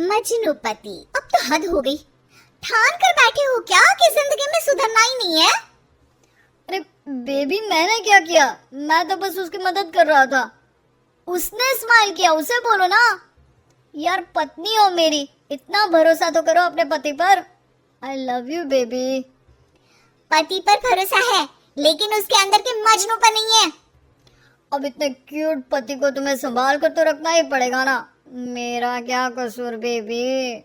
मजनूपति, अब तो हद हो गई। ठान कर बैठे हो क्या कि जिंदगी में सुधरना ही नहीं है? अरे बेबी, मैंने क्या किया? मैं तो बस उसकी मदद कर रहा था। उसने स्माइल किया, उसे बोलो ना। यार पत्नी हो मेरी, इतना भरोसा तो करो अपने पति पर। I love you baby. पति पर भरोसा है लेकिन उसके अंदर के मजनू पर नहीं है। अब इतने क्यूट पति को तुम्हें संभाल कर तो रखना ही पड़ेगा ना। मेरा क्या कसूर बेबी?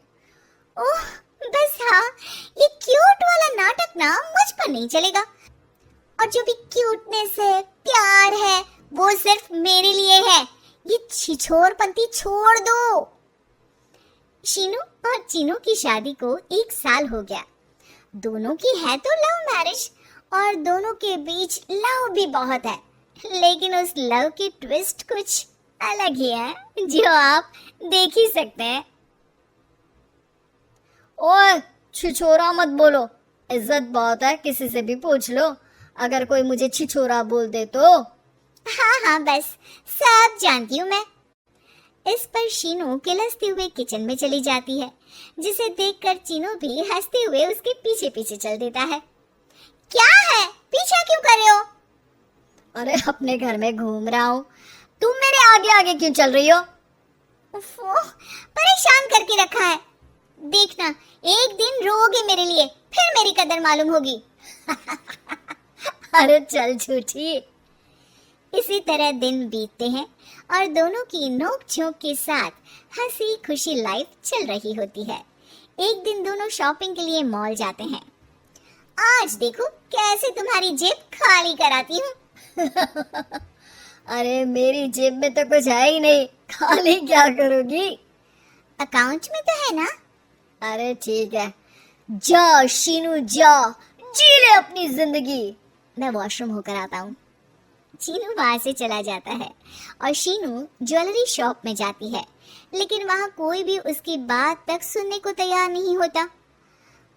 ओह बस हाँ, ये क्यूट वाला नाटक ना मुझ पर नहीं चलेगा। और जो भी क्यूटनेस है, प्यार है, वो सिर्फ मेरे लिए है। ये छिछोरपंती छोड़ दो। शीनू और चीनू की शादी को 1 साल हो गया। दोनों की है तो लव मैरिज और दोनों के बीच लव भी बहुत है, लेकिन उस लव की ट्विस्ट कुछ अलग ही है जो आप देख ही सकते हैं। ओए छिछोरा मत बोलो, इज्जत बहुत है, किसी से भी पूछ लो। अगर कोई मुझे छिछोरा बोल दे तो। हाँ हाँ बस सब जानती हूँ मैं। इस पर शीनू किलसते हुए किचन में चली जाती है, जिसे देखकर चीनू भी हंसते हुए उसके पीछे पीछे चल देता है। क्या है, पीछा क्यों कर रहे हो? अरे अपने घर में घूम रहा हूँ, तुम मेरे आगे आगे क्यों चल रही हो? परेशान करके रखा है। देखना एक दिन रोओगे मेरे लिए, फिर मेरी कदर मालूम होगी। अरे चल झूठी। इसी तरह दिन बीतते हैं और दोनों की नोक झोंक के साथ हंसी खुशी लाइफ चल रही होती है। एक दिन दोनों शॉपिंग के लिए मॉल जाते हैं। आज देखो कैसे तुम्हारी जेब खाली कराती हूँ। अरे मेरी जेब में तो कुछ है ही नहीं, खाली क्या करोगी? अकाउंट में तो है ना। अरे ठीक है, जा शीनू जा, जी ले अपनी जिंदगी। मैं वॉशरूम होकर आता हूँ। चीनू वहां से चला जाता है और शीनू ज्वेलरी शॉप में जाती है, लेकिन वहां कोई भी उसकी बात तक सुनने को तैयार नहीं होता।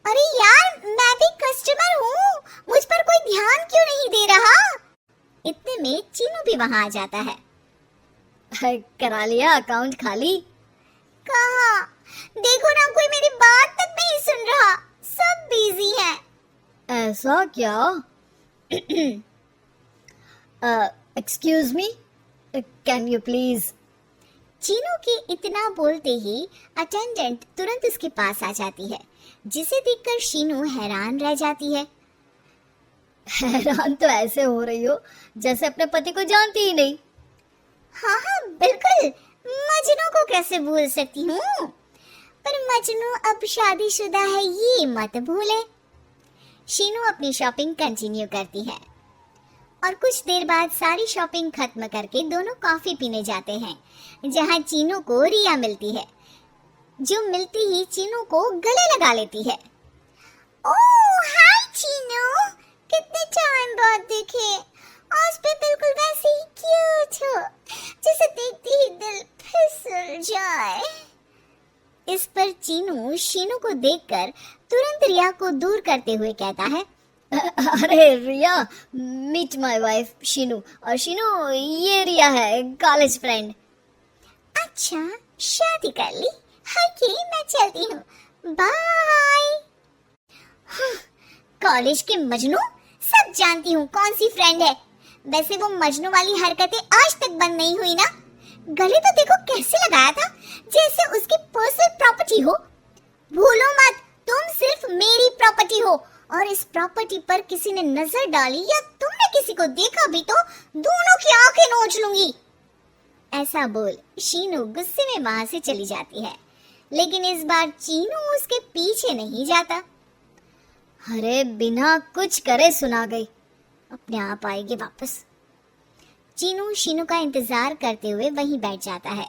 अरे यार, मैं भी कस्टमर हूँ, मुझ पर कोई ध्यान क्यों नहीं दे रहा? इतने में चीनू भी वहां आ जाता है। करा लिया अकाउंट खाली? कहाँ? देखो ना, कोई मेरी बात तक नहीं सुन रहा, सब बिजी हैं। ऐसा क्या? Excuse me, can you please? Chinu के इतना बोलते ही अटेंडेंट तुरंत उसके पास आ जाती है, जिसे देखकर शीनू हैरान रह जाती है। हैरान तो ऐसे हो रही हो जैसे अपने पति को जानती ही नहीं। हाँ हाँ बिल्कुल, मजनू को कैसे भूल सकती हूँ? पर मजनू अब शादीशुदा है, ये मत भूले। शीनू अपनी शॉपिंग कंटिन्यू करती है और कुछ देर बाद सारी शॉपिंग खत्म करके दोनों कॉफी पीने जाते हैं, जहाँ चीनू को रिया मिलती है, जो मिलती ही चीनू को गले लगा लेती है। ओह हाय चीनू, कितने टाइम बाद देखे। आज भी बिल्कुल वैसे ही क्यूट हो, जिसे देखते ही दिल फिसल जाए। इस पर चीनू शीनू को देखकर तुरंत रिया को दूर करते हुए कहता है, अरे रिया, मीट माय वाइफ शीनू। और शीनू, ये रिया है, कॉलेज फ्रेंड। अच्छा शादी कर ली? ओके मैं चलती हूँ, बाय। कॉलेज के मजनू, सब जानती हूँ कौन सी फ्रेंड है। वैसे वो मजनू वाली हरकतें आज तक बंद नहीं हुई ना। गले तो देखो कैसे लगाया था, जैसे उसकी पर्सनल प्रॉपर्टी हो। भूलो मत, तुम सिर्फ मेरी प्रॉपर्टी हो और इस प्रॉपर्टी पर किसी ने नजर डाली या तुमने किसी को देखा भी तो दोनों की आंखें नोच लूंगी। ऐसा बोल शीनू गुस्से में वहां से चली जाती है, लेकिन इस बार चीनू उसके पीछे नहीं जाता। अरे बिना कुछ करे सुना गई, अपने आप आएगी वापस। चीनू शीनू का इंतजार करते हुए वहीं बैठ जाता है।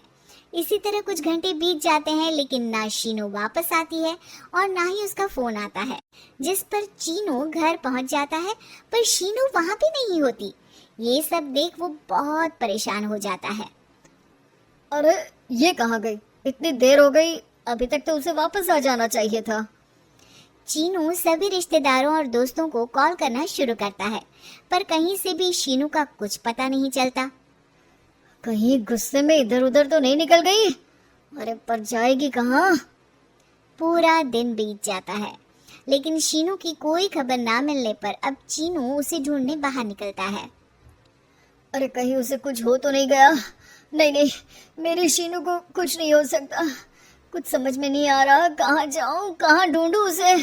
इसी तरह कुछ घंटे बीत जाते हैं, लेकिन ना शीनू वापस आती है और ना ही उसका फोन आता है, जिस पर चीनू घर पहुंच जाता है, पर शीनू वहां भी नहीं होती। ये सब देख वो बहुत परेशान हो जाता है। अरे ये कहाँ गई? इतनी देर हो गई, अभी तक तो उसे वापस आ जाना चाहिए था। चीनू सभी रिश्तेदारों और दोस्तों को कॉल करना शुरू करता है, पर कहीं से भी शीनू का कुछ पता नहीं चलता। कहीं गुस्से में इधर उधर तो नहीं निकल गई? अरे पर जाएगी कहाँ? पूरा दिन बीत जाता है, लेकिन शीनू की कोई खबर ना मिलने पर अब चीनू उसे ढूंढने बाहर निकलता है। अरे कहीं उसे कुछ हो तो नहीं गया? नहीं नहीं, मेरी शीनू को कुछ नहीं हो सकता। कुछ समझ में नहीं आ रहा, कहाँ जाऊं, कहाँ ढूंढूं उसे।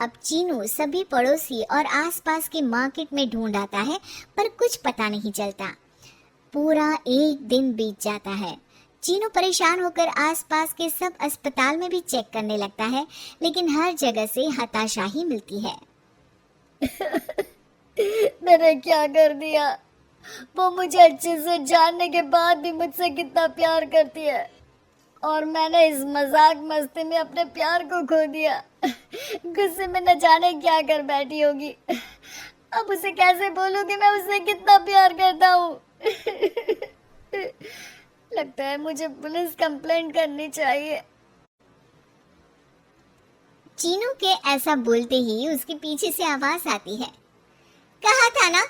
अब चीनू सभी पड़ोसी और आसपास के मार्केट में ढूंढ आता है, पर कुछ पता नहीं चलता। पूरा एक दिन बीत जाता है। चीनू परेशान होकर आसपास के सब अस्पताल में भी चेक करने लगता है, लेकिन हर जगह से हताशा ही मिलती है। मैंने क्या कर दिया? वो मुझे अच्छे से जानने के बाद भी मुझसे कितना प्यार करती है, और मैंने इस मजाक मस्ती में अपने प्यार को खो दिया। गुस्से में न जाने क्या कर बैठी होगी। अब उसे कैसे बोलूं कि मैं उससे कितना प्यार करता हूँ। लगता है मुझे पुलिस कंप्लेंट करनी चाहिए। चीनू के ऐसा बोलते ही उसके पीछे से आवाज आती है। कहा था ना,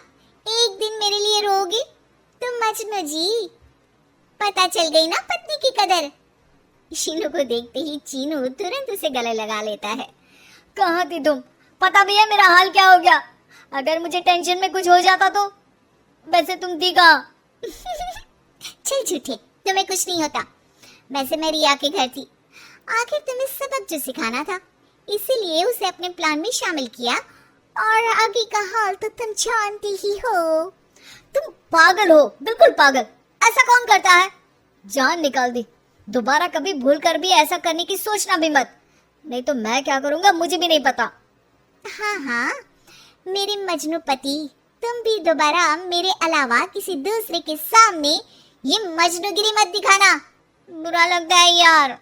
एक दिन मेरे लिए रोगी तुम मजनू जी। पता चल गई ना पत्नी की कदर। शीनू को देखते ही चीनू तुरंत उसे गले लगा लेता है। कहाँ थी तुम? पता भी है मेरा हाल क्या हो गया? अगर मुझे टेंशन में कुछ हो जाता तो? वैसे तुम थी कहाँ? चल झूठे, तुम्हें कुछ नहीं होता। वैसे मैं रिया के घर थी। आखिर तुम्हें सबक जो सिखाना था, इसीलिए उसे अपने प्लान में शामिल किया, और आगे का हाल तो तुम जानती ही हो। तुम पागल हो, बिल्कुल पागल। ऐसा कौन करता है? जान निकाल दी। दोबारा कभी भूल कर भी ऐसा करने की सोचना भी मत, नहीं तो मैं क्या करूंगा मुझे भी नहीं पता। हाँ हाँ, मेरे मजनू पति, तुम भी दोबारा मेरे अलावा किसी दूसरे के सामने ये मजनूगिरी मत दिखाना। बुरा लगता है यार।